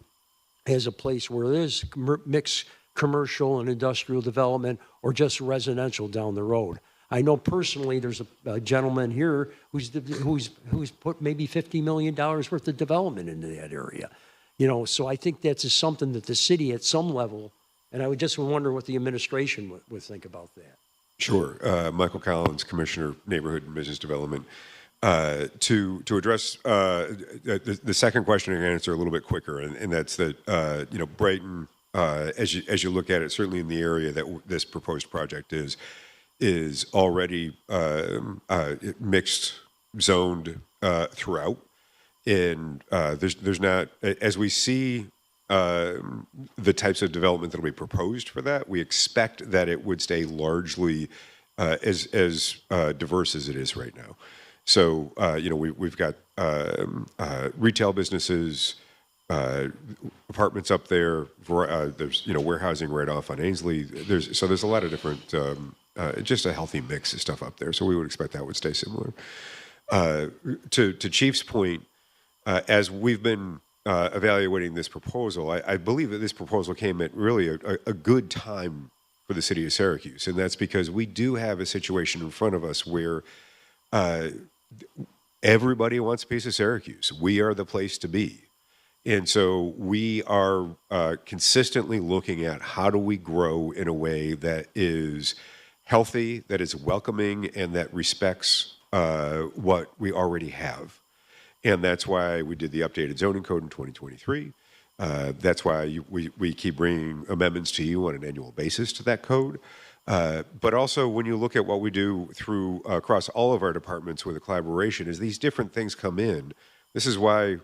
as a place where there's mixed commercial and industrial development or just residential down the road? I know personally there's a gentleman here who's put maybe $50 million worth of development into that area. You know, so I think that's just something that the city at some level, and I would just wonder what the administration would think about that. Sure. Michael Collins, Commissioner, Neighborhood and Business Development. To address the second question, I can answer a little bit quicker, and that's that, you know, Brighton, as you look at it, certainly in the area that this proposed project is already mixed zoned throughout, and there's not, as we see the types of development that will be proposed for that, we expect that it would stay largely as diverse as it is right now. So you know, we've got retail businesses, apartments up there. There's, you know, warehousing right off on Ainsley. There's a lot of different, just a healthy mix of stuff up there. So we would expect that would stay similar. To Chief's point, as we've been evaluating this proposal, I believe that this proposal came at really a good time for the city of Syracuse, and that's because we do have a situation in front of us where everybody wants a piece of Syracuse. We are the place to be. And so we are consistently looking at how do we grow in a way that is healthy, that is welcoming, and that respects what we already have. And that's why we did the updated zoning code in 2023. That's why we keep bringing amendments to you on an annual basis to that code. But also when you look at what we do through across all of our departments with a collaboration, as these different things come in, this is why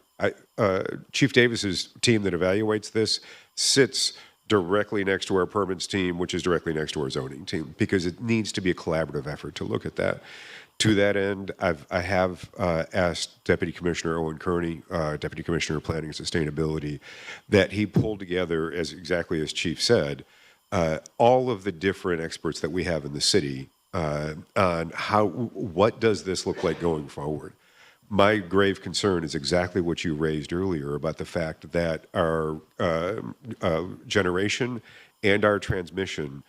Chief Davis's team that evaluates this sits directly next to our permits team, which is directly next to our zoning team, because it needs to be a collaborative effort to look at that. To that end, I have asked Deputy Commissioner Owen Kearney, Deputy Commissioner of Planning and Sustainability, that he pulled together, as exactly as Chief said, all of the different experts that we have in the city on what does this look like going forward. My grave concern is exactly what you raised earlier about the fact that our generation and our transmission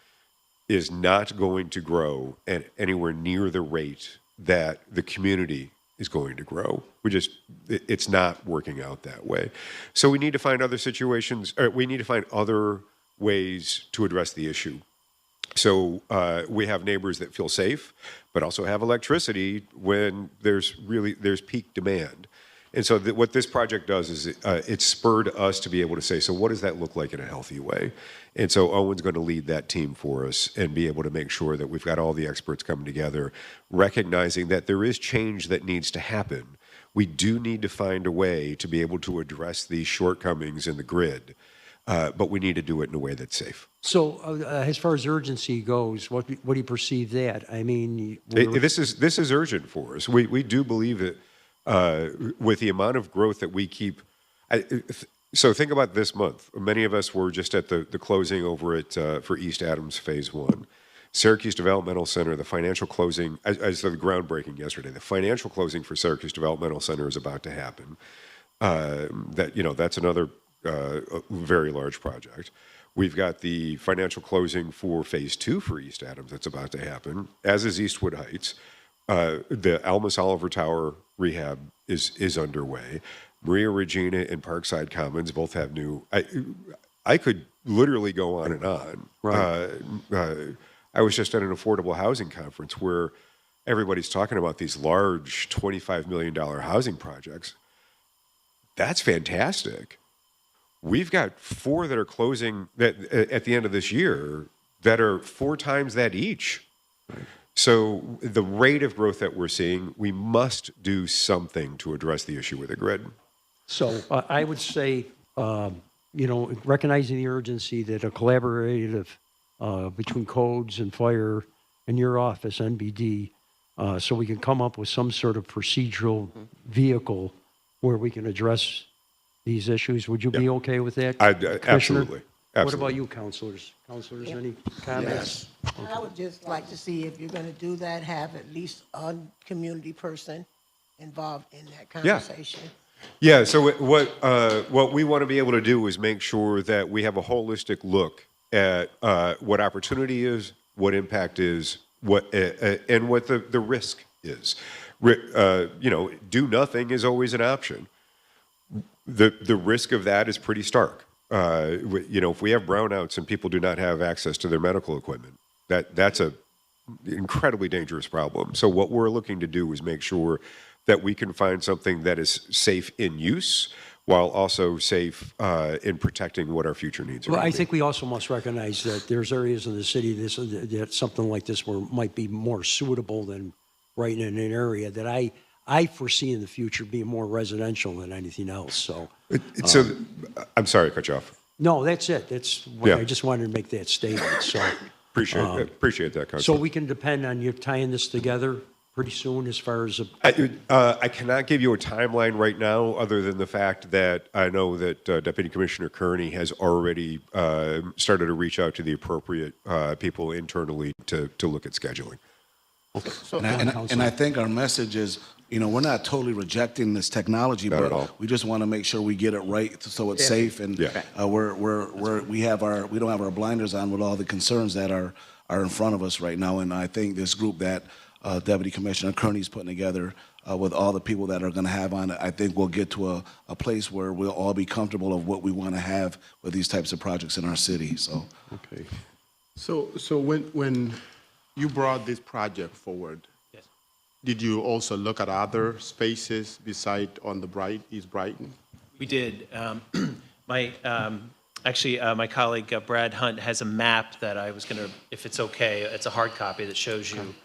is not going to grow at anywhere near the rate that the community is going to grow. It's not working out that way. So we need to find other situations, or we need to find other ways to address the issue. So we have neighbors that feel safe, but also have electricity when there's peak demand. And so what this project does is it spurred us to be able to say, so what does that look like in a healthy way? And so Owen's going to lead that team for us and be able to make sure that we've got all the experts coming together, recognizing that there is change that needs to happen. We do need to find a way to be able to address these shortcomings in the grid, but we need to do it in a way that's safe. So as far as urgency goes, what do you perceive that? I mean, This is urgent for us. We do believe that with the amount of growth that we keep. So think about this month. Many of us were just at the closing over at for East Adams Phase 1. Syracuse Developmental Center, the financial closing, I said the groundbreaking yesterday. The financial closing for Syracuse Developmental Center is about to happen. That's another very large project. We've got the financial closing for Phase 2 for East Adams that's about to happen, as is Eastwood Heights. The Almus Oliver Tower rehab is underway. Maria Regina and Parkside Commons both have new. I could literally go on and on. Right. I was just at an affordable housing conference where everybody's talking about these large $25 million housing projects. That's fantastic. We've got 4 that are closing that at the end of this year that are 4 times that each. Right. So the rate of growth that we're seeing, we must do something to address the issue with the grid. So I would say, recognizing the urgency that a collaborative between codes and fire and your office, NBD, so we can come up with some sort of procedural vehicle where we can address these issues. Would you be okay with that, Commissioner? Absolutely. What about you, councilors? Councilors, any comments? I would just like to see if you're going to do that, have at least a community person involved in that conversation. Yeah, so what we want to be able to do is make sure that we have a holistic look at what opportunity is, what impact is, and what the risk is. Do nothing is always an option. The risk of that is pretty stark. If we have brownouts and people do not have access to their medical equipment, that's a incredibly dangerous problem. So what we're looking to do is make sure that we can find something that is safe in use while also safe in protecting what our future needs are. Well, I think we also must recognize that there's areas in the city that something like this might be more suitable than right in an area that I foresee in the future being more residential than anything else. So I'm sorry to cut you off. No, that's it. That's what I just wanted to make that statement. So appreciate that, Councilor. So we can depend on you tying this together pretty soon as far as I cannot give you a timeline right now other than the fact that I know that Deputy Commissioner Kearney has already started to reach out to the appropriate people internally to look at scheduling. Okay. And I think our message is, we're not totally rejecting this technology, Not at all. but we just want to make sure we get it right so it's safe and we don't have our blinders on with all the concerns that are in front of us right now. And I think this group that Deputy Commissioner Kearney's putting together with all the people that are going to have on it, I think we'll get to a place where we'll all be comfortable of what we want to have with these types of projects in our city. So, okay. So when you brought this project forward, yes, did you also look at other spaces beside on the East Brighton? we did. My colleague Brad Hunt has a map that I was going to, if it's okay, it's a hard copy that shows you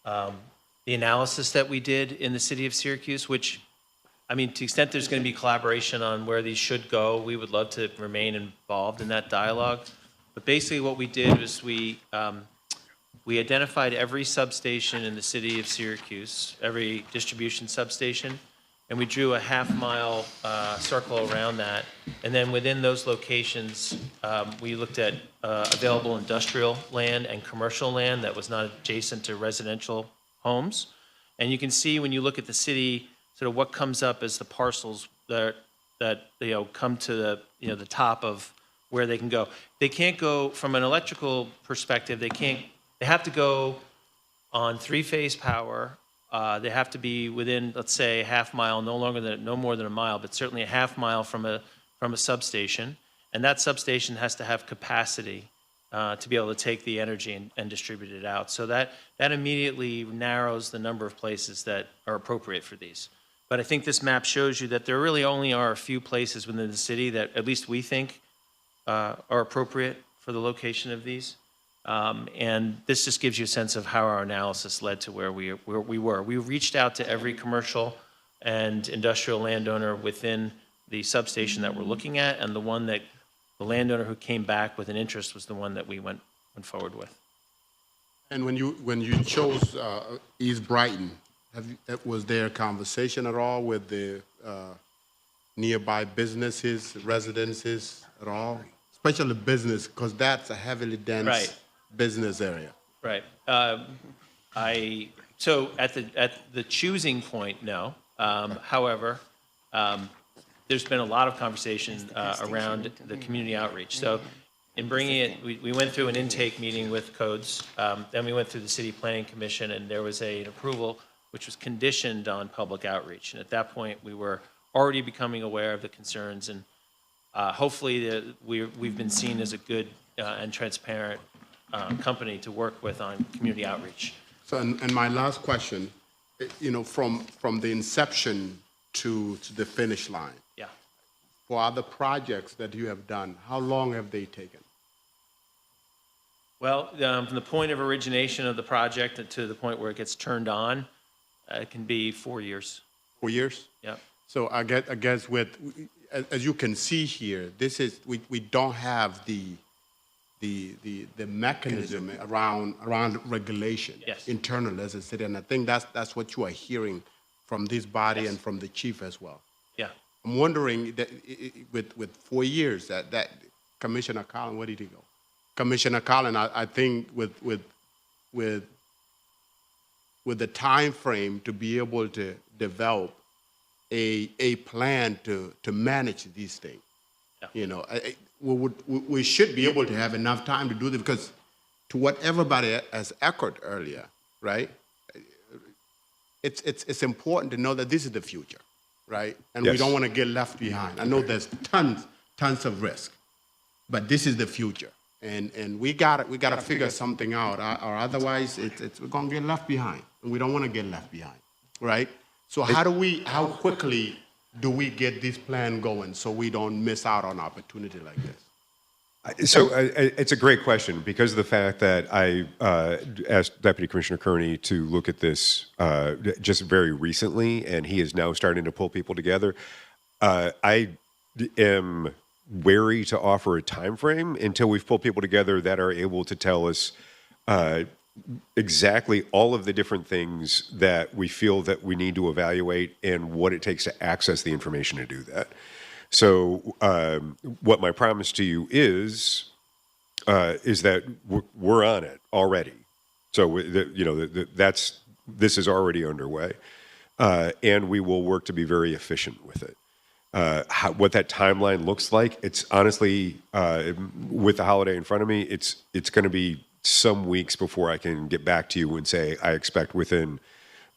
the analysis that we did in the city of Syracuse, which, to the extent there's going to be collaboration on where these should go, we would love to remain involved in that dialogue. But basically what we did was we identified every substation in the city of Syracuse, every distribution substation, and we drew a half-mile circle around that. And then within those locations, we looked at available industrial land and commercial land that was not adjacent to residential homes. And you can see when you look at the city, sort of what comes up as the parcels that come to the top of where they can go. They can't go from an electrical perspective. They have to go on 3-phase power. They have to be within, let's say, a half mile, no more than a mile, but certainly a half mile from a substation. And that substation has to have capacity to be able to take the energy and distribute it out. So that immediately narrows the number of places that are appropriate for these. But I think this map shows you that there really only are a few places within the city that at least we think are appropriate for the location of these. And this just gives you a sense of how our analysis led to where we were. We reached out to every commercial and industrial landowner within the substation that we're looking at, and the landowner who came back with an interest was the one that we went forward with. And when you chose East Brighton, Was there a conversation at all with the nearby businesses, residences at all? Especially business, because that's a heavily dense Right. business area. Right. So at the choosing point, no. However, there's been a lot of conversation around the community outreach. So in bringing it, we went through an intake meeting with codes, then we went through the city planning commission, and there was an approval which was conditioned on public outreach. And at that point, we were already becoming aware of the concerns, and hopefully we've been seen as a good and transparent company to work with on community outreach. So, and my last question, from the inception to the finish line, Yeah. for other projects that you have done, how long have they taken? Well, from the point of origination of the project to the point where it gets turned on, it can be 4 years. 4 years? Yep. So I guess as you can see here, this is, we don't have the mechanism around regulation Yes. internal as a city, and I think that's what you are hearing from this body Yes. and from the chief as well. Yeah. I'm wondering that with 4 years that Commissioner Collin, where did he go? Commissioner Collin, I think with the time frame to be able to develop a plan to manage these things. Yeah. We should be able to have enough time to do this, because to what everybody has echoed earlier, right? It's important to know that this is the future, right? And we Yes. don't want to get left behind. I know there's tons of risk, but this is the future, and we gotta figure something out, or otherwise we're gonna get left behind, and we don't want to get left behind, right? So how quickly do we get this plan going so we don't miss out on opportunity like this? So it's a great question because of the fact that I asked Deputy Commissioner Kearney to look at this just very recently, and he is now starting to pull people together. I am wary to offer a time frame until we've pulled people together that are able to tell us exactly all of the different things that we feel that we need to evaluate and what it takes to access the information to do that. So what my promise to you is that we're on it already. So this is already underway, and we will work to be very efficient with it. What that timeline looks like, it's honestly with the holiday in front of me, it's going to be some weeks before I can get back to you and say I expect within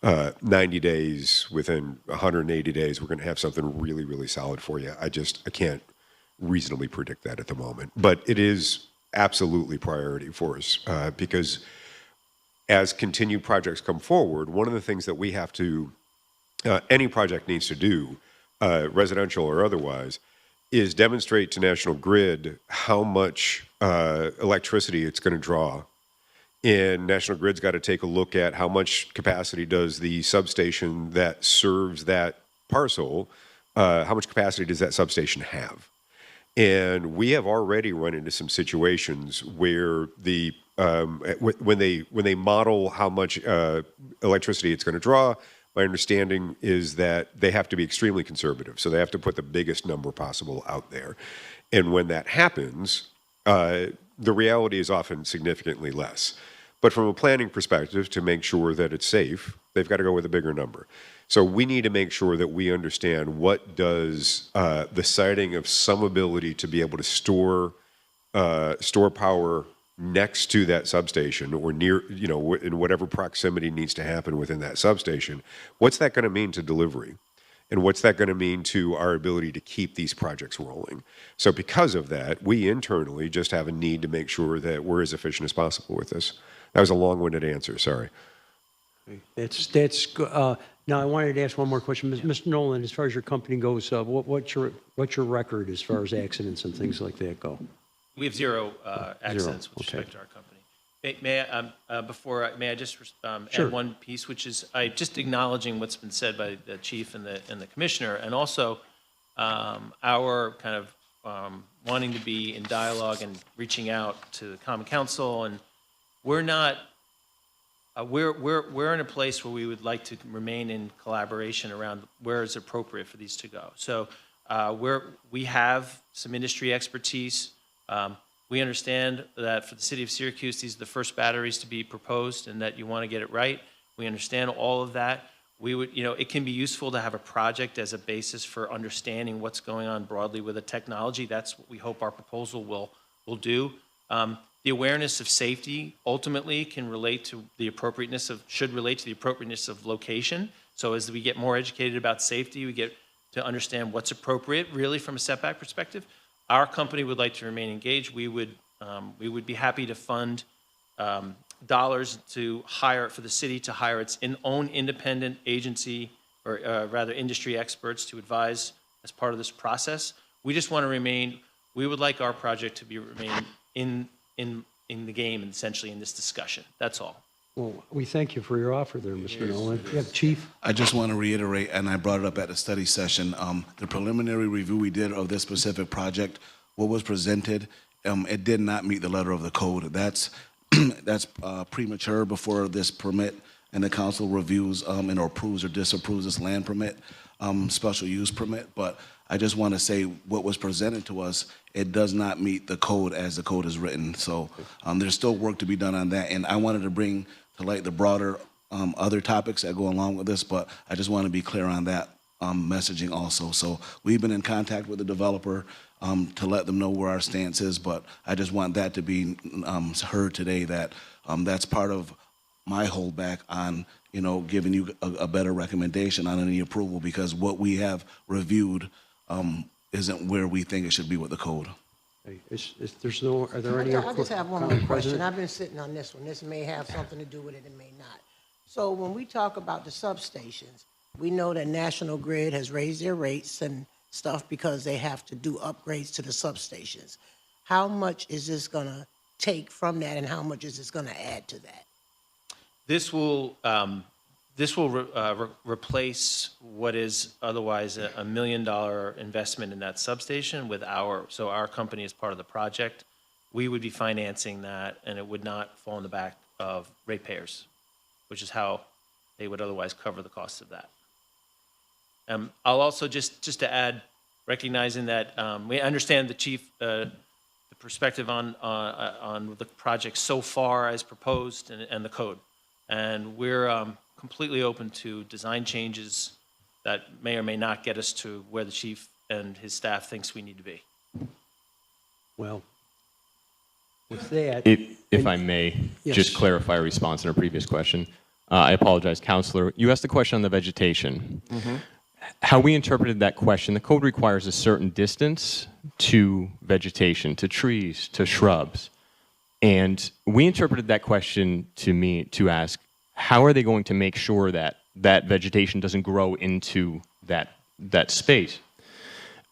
90 days, within 180 days, we're going to have something really, really solid for you. I can't reasonably predict that at the moment. But it is absolutely priority for us because as continued projects come forward, one of the things that we have to, any project needs to do, residential or otherwise, is demonstrate to National Grid how much electricity it's going to draw. And National Grid's got to take a look at how much capacity does the substation that serves that parcel, how much capacity does that substation have? And we have already run into some situations where when they model how much electricity it's going to draw, my understanding is that they have to be extremely conservative. So they have to put the biggest number possible out there. And when that happens, the reality is often significantly less. But from a planning perspective, to make sure that it's safe, they've got to go with a bigger number. So we need to make sure that we understand what does the siting of some ability to be able to store power next to that substation or near, in whatever proximity needs to happen within that substation, what's that going to mean to delivery? And what's that going to mean to our ability to keep these projects rolling? So because of that, we internally just have a need to make sure that we're as efficient as possible with this. That was a long-winded answer, sorry. Now I wanted to ask one more question. Mr. Nolan, as far as your company goes, what's your record as far as accidents and things like that go? We have zero accidents with okay. respect to our company. May I just Sure. add one piece, which is just acknowledging what's been said by the chief and the commissioner, and also our kind of wanting to be in dialogue and reaching out to the Common Council, and we're not we're in a place where we would like to remain in collaboration around where it's appropriate for these to go. So we have some industry expertise. We understand that for the city of Syracuse, these are the first batteries to be proposed and that you want to get it right. We understand all of that. We would, it can be useful to have a project as a basis for understanding what's going on broadly with the technology. That's what we hope our proposal will do. The awareness of safety ultimately can relate to the appropriateness of, should relate to the appropriateness of location. So as we get more educated about safety, we get to understand what's appropriate really from a setback perspective. Our company would like to remain engaged. We would be happy to fund dollars to hire, for the city to hire its own independent agency, or rather industry experts to advise as part of this process. We just want to remain, we would like our project to remain in the game, and essentially in this discussion. That's all. Well, we thank you for your offer there, Mr. Nolan. Yeah, Chief? I just want to reiterate, and I brought it up at the study session, the preliminary review we did of this specific project, what was presented, it did not meet the letter of the code. That's premature before this permit and the council reviews and approves or disapproves this land permit, special use permit. But I just want to say what was presented to us, it does not meet the code as the code is written. So there's still work to be done on that. And I wanted to bring to light the broader other topics that go along with this, but I just want to be clear on that messaging also. So we've been in contact with the developer to let them know where our stance is, but I just want that to be heard today, that that's part of my holdback on, giving you a better recommendation on any approval, because what we have reviewed isn't where we think it should be with the code. Are there any? I just have one more question. I've been sitting on this one. This may have something to do with it, it may not. So when we talk about the substations, we know that National Grid has raised their rates and stuff because they have to do upgrades to the substations. How much is this going to take from that, and how much is this going to add to that? This will replace what is otherwise a $1 million investment in that substation with so our company is part of the project. We would be financing that, and it would not fall in the back of ratepayers, which is how they would otherwise cover the cost of that. I'll also just to add, recognizing that we understand the chief, the perspective on the project so far as proposed and the code, and we're completely open to design changes that may or may not get us to where the chief and his staff thinks we need to be. Well, with that. If I may, Yes. just clarify a response in a previous question. I apologize, Counselor. You asked the question on the vegetation. Mm-hmm. How we interpreted that question, the code requires a certain distance to vegetation, to trees, to shrubs. And we interpreted that question to ask, how are they going to make sure that that vegetation doesn't grow into that space?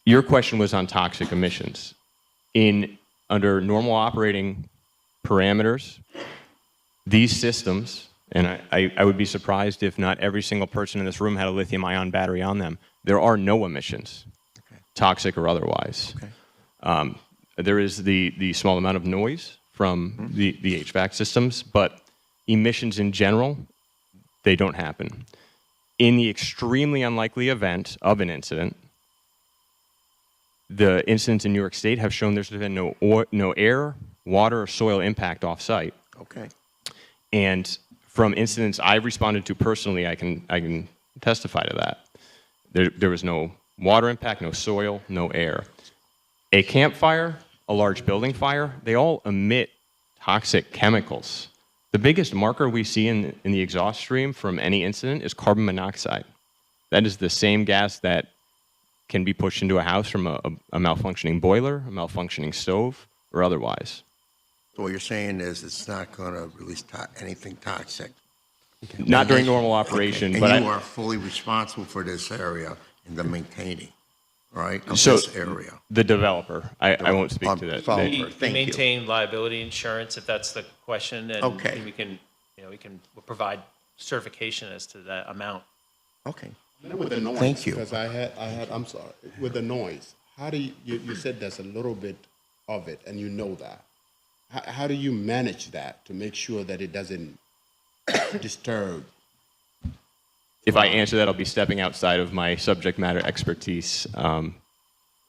Your question was on toxic emissions. Under normal operating parameters, these systems, and I would be surprised if not every single person in this room had a lithium-ion battery on them, there are no emissions, toxic or otherwise. There is the small amount of noise from the HVAC systems, but emissions in general, they don't happen. In the extremely unlikely event of an incident, the incidents in New York State have shown there's been no air, water, or soil impact off-site. Okay. And from incidents I've responded to personally, I can testify to that. There was no water impact, no soil, no air. A campfire, a large building fire, they all emit toxic chemicals. The biggest marker we see in the exhaust stream from any incident is carbon monoxide. That is the same gas that can be pushed into a house from a malfunctioning boiler, a malfunctioning stove, or otherwise. So what you're saying is it's not going to release anything toxic. Not during normal operation, Okay. but And you are fully responsible for this area and the maintaining, right, of so this area. the developer, I won't speak to that. Developer. We Thank you. maintain liability insurance, if that's the question, and Okay. we can provide certification as to that amount. Okay. With the noise, Thank you. because I'm sorry, with the noise, how do you said there's a little bit of it, and you know that. How do you manage that to make sure that it doesn't disturbed? If I answer that, I'll be stepping outside of my subject matter expertise. I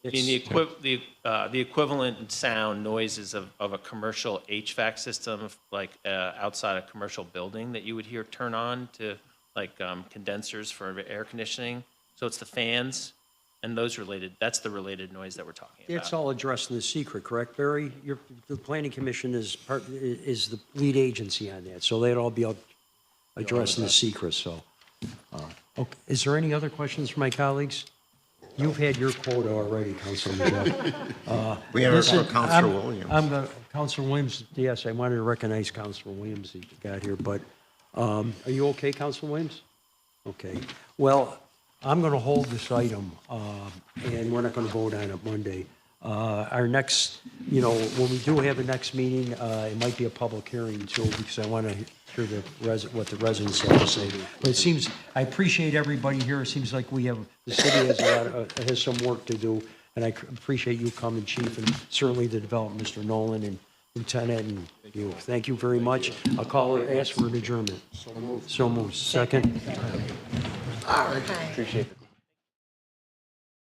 mean, the equivalent sound noises of a commercial HVAC system, like outside a commercial building that you would hear turn on to like condensers for air conditioning. So it's the fans and those related, that's the related noise that we're talking about. It's all addressed in the secret, correct, Barry? The Planning Commission is the lead agency on that, so they'd all be addressed in the secret, so. Okay. Is there any other questions from my colleagues? You've had your quota already, Councilman Jeff. We have Listen, Councilor Williams. Councilor Williams, yes, I wanted to recognize Councilor Williams that got here, but are you okay, Councilor Williams? Okay. Well, I'm going to hold this item, and we're not going to vote on it Monday. Our next, when we do have a next meeting, it might be a public hearing too, because I want to hear what the residents have to say. But it seems, I appreciate everybody here. It seems like the city has some work to do, and I appreciate you coming, Chief, and certainly the development, Mr. Nolan and Lieutenant, and you. Thank you very much. I'll ask for an adjournment. So moved. Second. All right. Appreciate it.